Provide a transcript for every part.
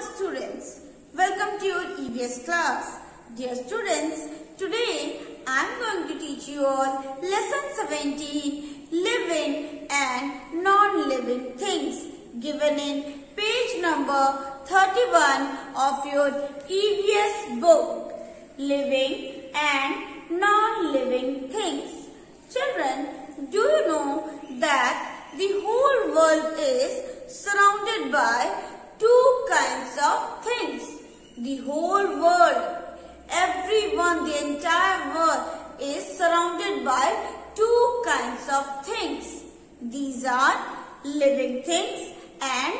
morning students. Welcome to your EVS class. Dear students, today I am going to teach you all lesson 17, living and non-living things, given in page number 31 of your EVS book, living and non-living things. Children, do you know that the whole world is surrounded by two kinds of things? The whole world, everyone, the entire world is surrounded by two kinds of things. These are living things and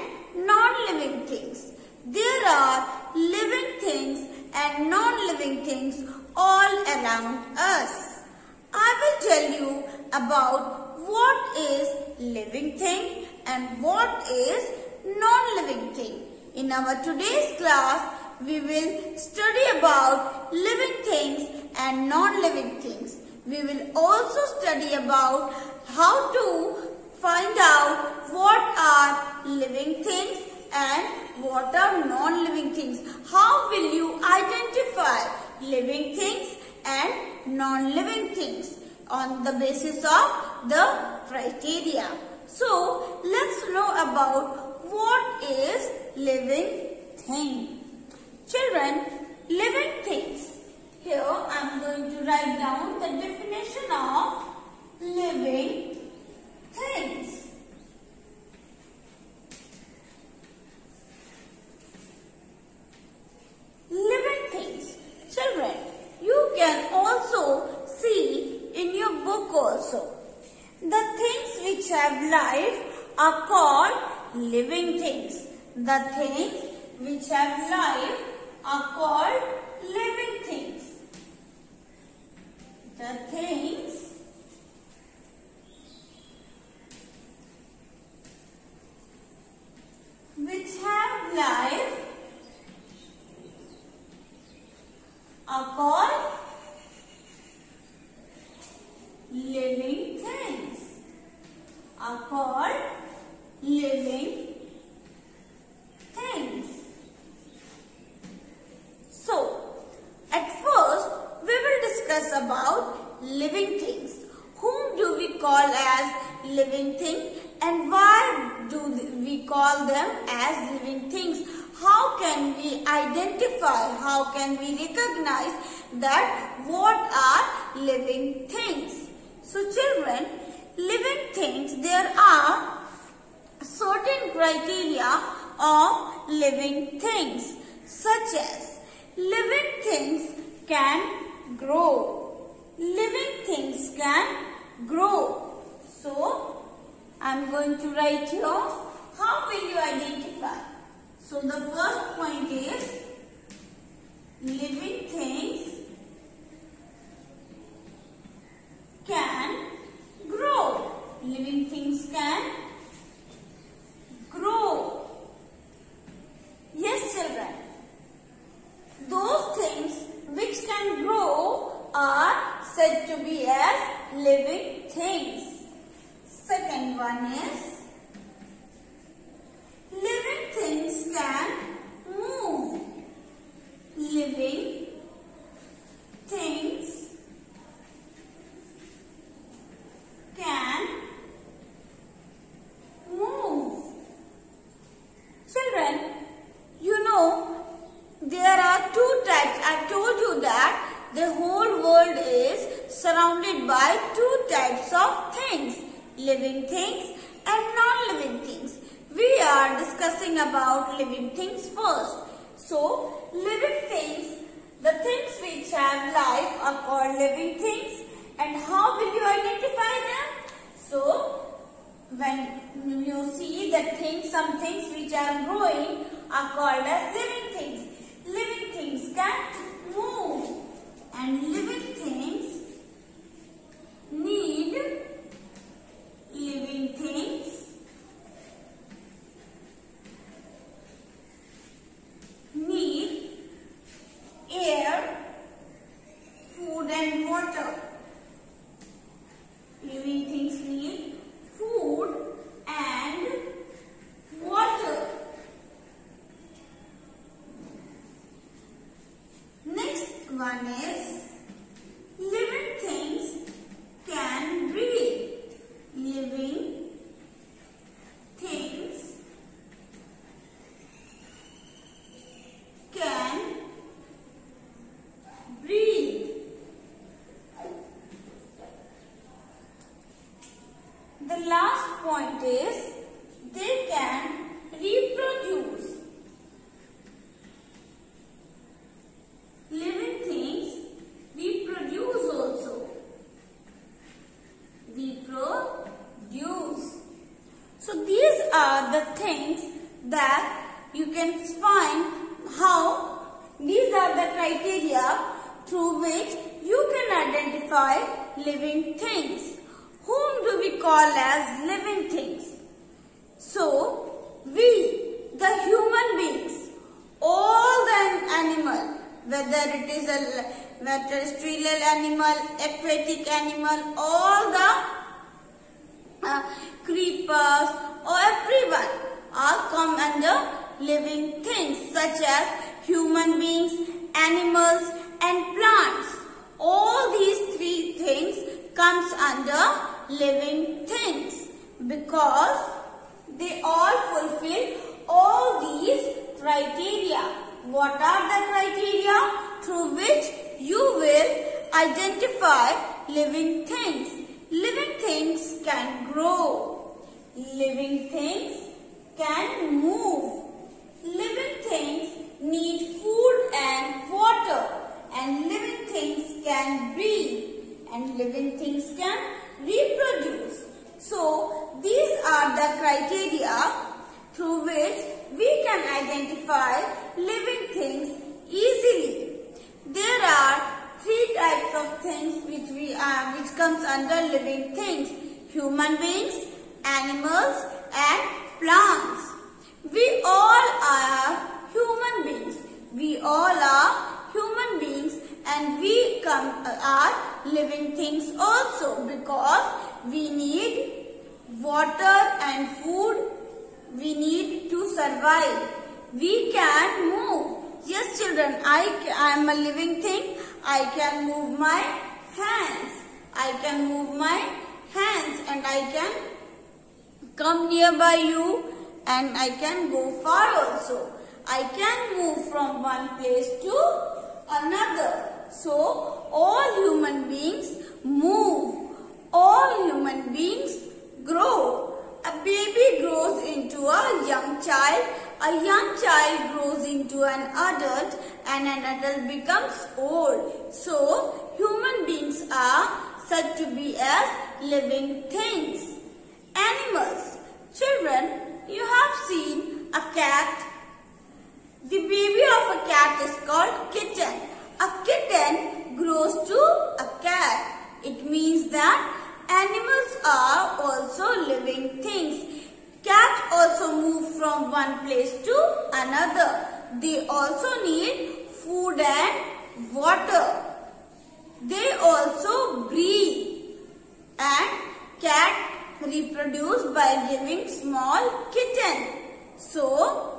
non-living things. There are living things and non-living things all around us. I will tell you about what is living thing and what is non-living thing. In our today's class, we will study about living things and non-living things. We will also study about how to find out what are living things and what are non-living things. How will you identify living things and non-living things on the basis of the criteria? So, let's know about what is living thing. Children, living things. Here I am going to write down the definition of living things. Living things. Children, you can also see in your book also. The things which have life are called living things. The things which have life are called living things. The things which have life are called living things. Are called living things. So, at first we will discuss about living things. Whom do we call as living things and why do we call them as living things? How can we identify, how can we recognize that what are living things? So children, living things, there are certain criteria of living things, such as living things can grow. Living things can grow. So, I am going to write here, how will you identify? So, the first point is, living things can grow. Living things can grow. Yes, children. Those things which can grow are said to be as living things. Second one is, living things can move. Living things can move. Children, you know there are two types. I told you that the whole world is surrounded by two types of things, living things and non-living things. We are discussing about living things first. So, living things, the things which have life are called living things. And how will you identify them? So, when you see that some things which are growing are called as living things. Living things can move and living things need living things need air, food and water. Living things need food and water. One is living things can breathe. Living things can breathe. The last point is they can reproduce. Living things reproduce also. Reproduce. So these are the things that you can find how these are the criteria through which you can identify living things. Whom do we call as living things? So, we, the human beings, all the animal, whether it is a terrestrial animal, aquatic animal, all the creepers, or everyone all come under living things such as human beings, animals and plants. All these three things comes under living things because they all fulfill all these criteria. What are the criteria through which you will identify living things? Living things can grow. Living things can move. Living things need food and water. And living things can breathe. And living things can reproduce. So, these are the criteria through which we can identify living things easily. There are three types of things which comes under living things: human beings, animals and plants. We all are human beings. We all are human beings and we are living things also because we need water and food. We need to survive. We can move. Yes children, I am a living thing. I can move my hands. I can move my hands and I can come nearby you and I can go far also. I can move from one place to another. So, all human beings move. All human beings grow. A baby grows into a young child. A young child grows into an adult and an adult becomes old. So, human beings are said to be as living things. Animals. Children, you have seen a cat. The baby of a cat is called kitten. A kitten grows to a cat. It means that animals are also living things. Cats also move from one place to another. They also need food and water. They also breathe. And cat reproduce by giving small kitten. So,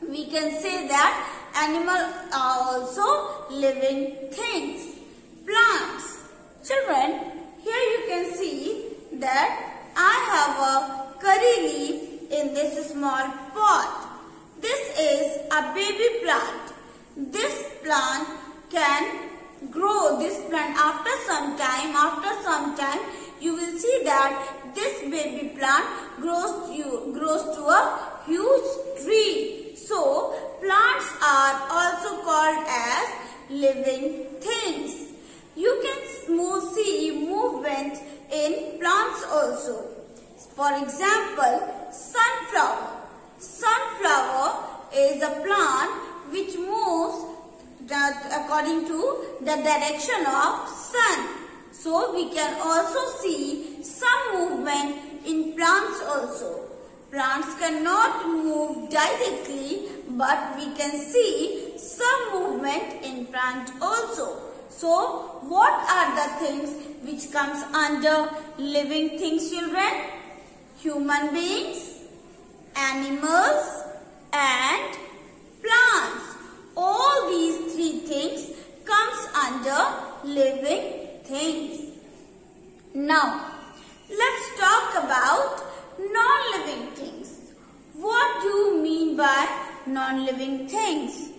we can say that animals are also living things. Plants. Children, here you can see that I have a curry leaf in this small pot. This is a baby plant. This plant can grow. This plant after some time you will see that this baby plant grows to a huge tree. So, plants are also called as living things. You can see movement in plants also. For example, sunflower. Sunflower is a plant which moves according to the direction of sun. So, we can also see some movement in plants also. Plants cannot move directly, but we can see some movement in plant also. So, what are the things which comes under living things, children? Human beings, animals and plants. All these three things comes non-living things.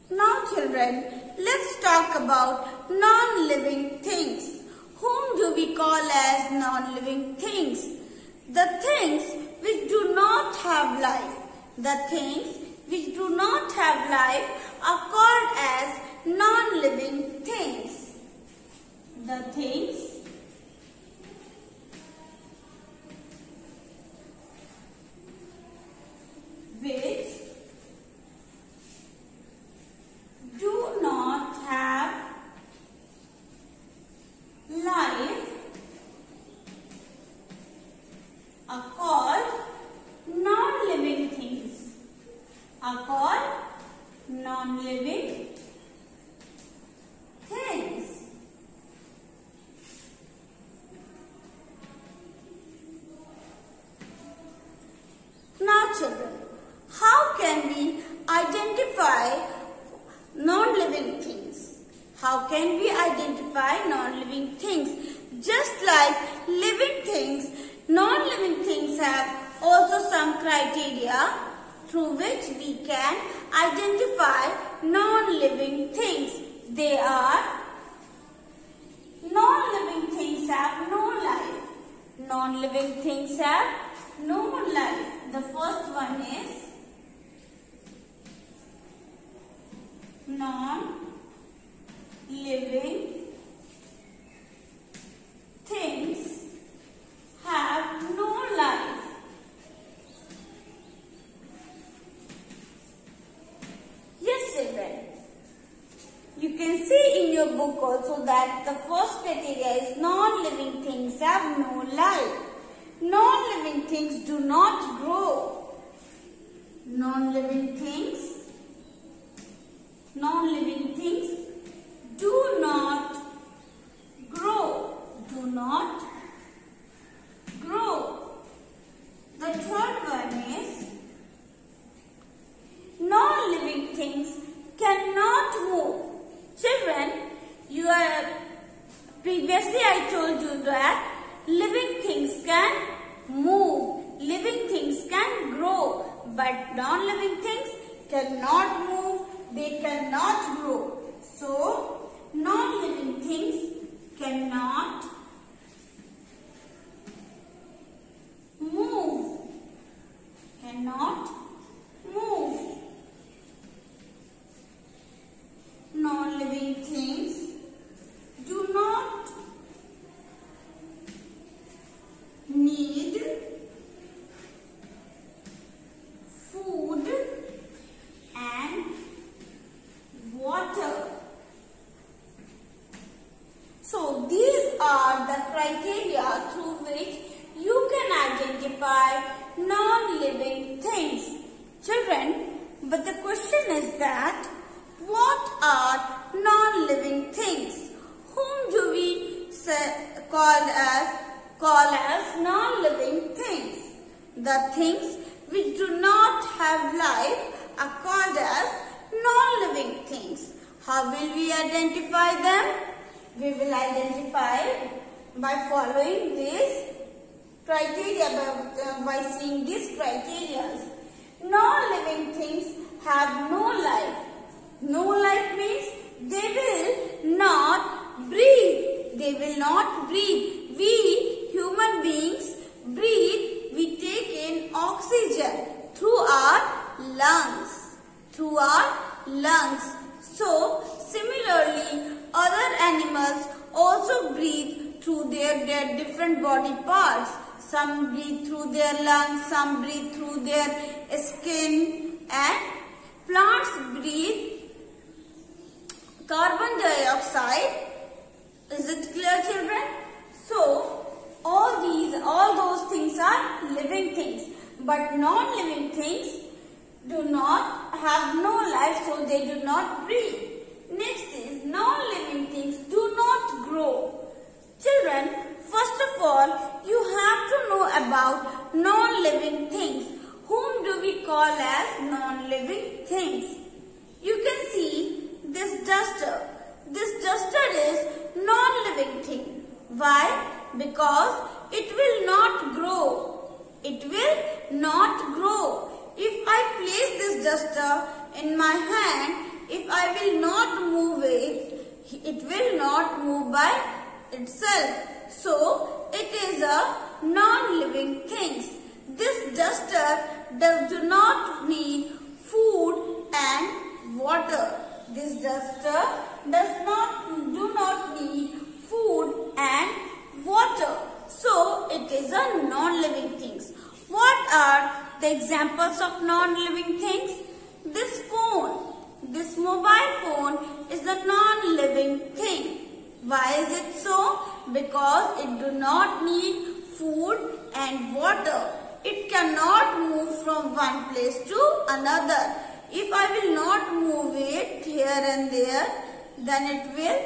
Now children, let's talk about non-living things. Whom do we call as non-living things? The things which do not have life. The things which do not have life are called as non-living things. The things which do not have life are called non-living things. Are called non-living things. Now children, how can we identify non-living things? How can we identify non-living things? Just like living things, non-living things have also some criteria through which we can identify non-living things. They are: non-living things have no life. Non-living things have no life. The first one is non-living things have no life. Yes, children. You can see in your book also that the first criteria is non-living things have no life. Non-living things do not grow. Non-living things do not grow. Do not grow. The third one is non-living things cannot move. Children, previously I told you that living things can move, living things can grow, but non-living things cannot move, they cannot grow. So, non-living things cannot move, Non-living things do not need food and water. So these are the criteria through which you can identify non-living things. Children, but the question is that what are non-living things? Whom do we call as non-living things? The things which do not have life are called as non-living things. How will we identify them? We will identify by following these criteria, by seeing these criteria. Non-living things have no life. No life means they will not breathe. They will not breathe. We human beings breathe. We take in oxygen through our lungs. So similarly, other animals also breathe through their different body parts. Some breathe through their lungs, some breathe through their skin, and plants breathe carbon dioxide. Is it clear, children? So all those things are living things, but non-living things do not have no life, so they do not breathe. Next is non-living things do not grow. Children, first of all, you have to know about non-living things. Whom do we call as non-living things? You can see this duster. This duster is non-living thing. Why? Because it will not grow. It will not grow. If in my hand, if I will not move it, it will not move by itself. So, it is a non-living thing. This duster do not need food and water. This duster do not need food and water. So, it is a non-living thing. What are the examples of non-living things? This phone, this mobile phone is a non-living thing. Why is it so? Because it do not need food and water. It cannot move from one place to another. If I will not move it here and there, then it will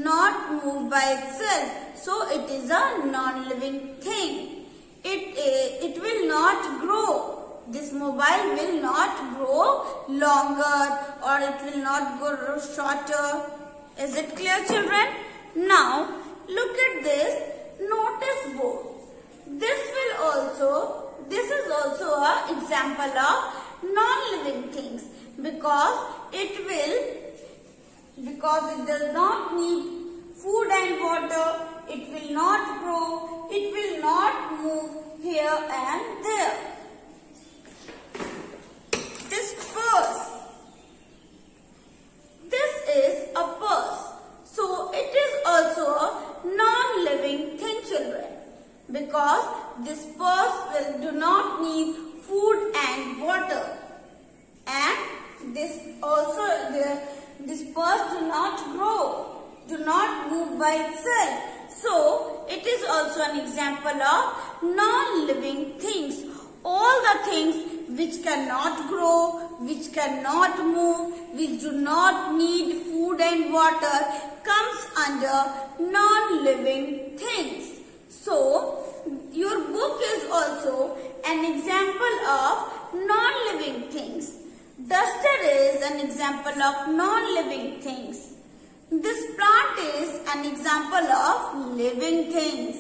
not move by itself. So it is a non-living thing. It will not grow. This mobile will not grow longer, or it will not grow shorter. Is it clear, children? Now look at this notice board. This is also an example of non-living things because it does not need food and water. It will not grow. It will not move here and there. This purse. This is a purse. So it is also a non-living thing, children, because this purse do not need food and water, and this purse do not grow, do not move by itself. So it is also an example of non-living things. All the things which cannot grow, which cannot move, which do not need food and water comes under non-living things. So, your book is also an example of non-living things. Duster is an example of non-living things. This plant is an example of living things.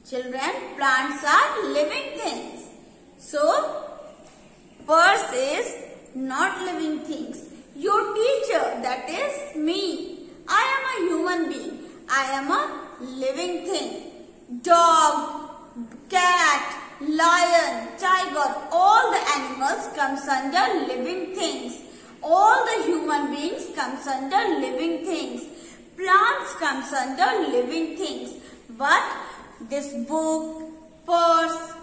Children, plants are living things. So, purse is not living things. Your teacher, that is me. I am a human being. I am a living thing. Dog, cat, lion, tiger, all the animals comes under living things. All the human beings comes under living things. Plants comes under living things. But this book, purse,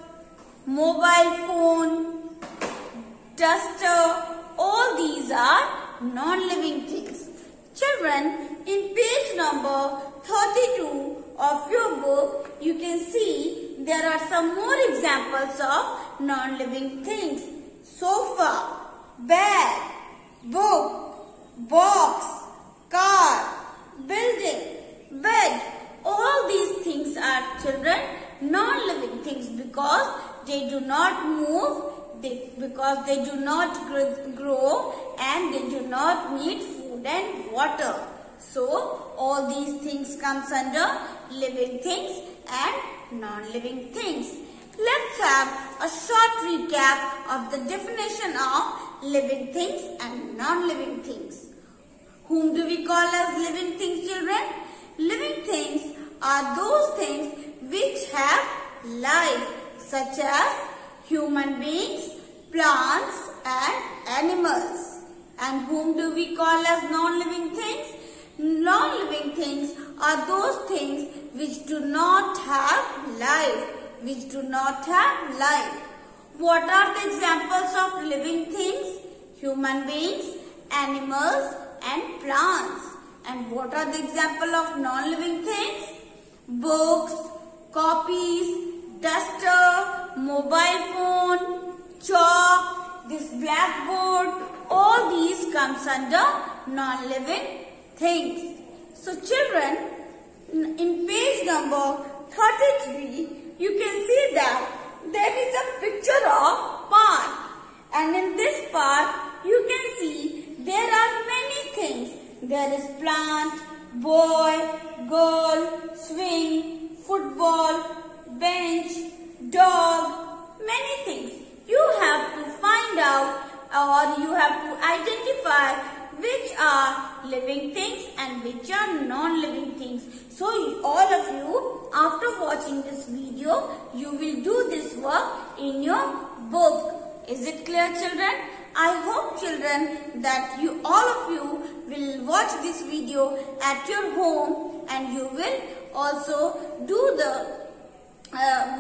mobile phone, duster, all these are non-living things. Children, in page number 32 of your book, you can see there are some more examples of non-living things. Sofa, bag, book, box, car, building, bed. All these things are, children, non-living things because they do not move, because they do not grow, and they do not need food and water. So, all these things comes under living things and non-living things. Let's have a short recap of the definition of living things and non-living things. Whom do we call as living things, children? Living things are those things which have life, such as human beings, plants and animals. And whom do we call as non-living things? Non-living things are those things which do not have life, which do not have life. What are the examples of living things? Human beings, animals and plants. And what are the example of non-living things? Books, copies, duster, mobile phone, chalk, this blackboard, all these comes under non-living things. So children, in page number 33, you can see that there is a picture of park. And in this park, you can see there are many things. There is plant, boy, girl, swing, football, bench, dog, many things. You have to find out or you have to identify which are living things and which are non-living things. So all of you, after watching this video, you will do this work in your book. Is it clear, children? I hope, children, that all of you will watch this video at your home and you will also do the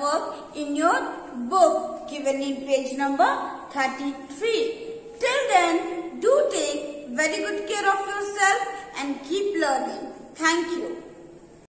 work in your book given in page number 33. Till then, do take very good care of yourself and keep learning. Thank you.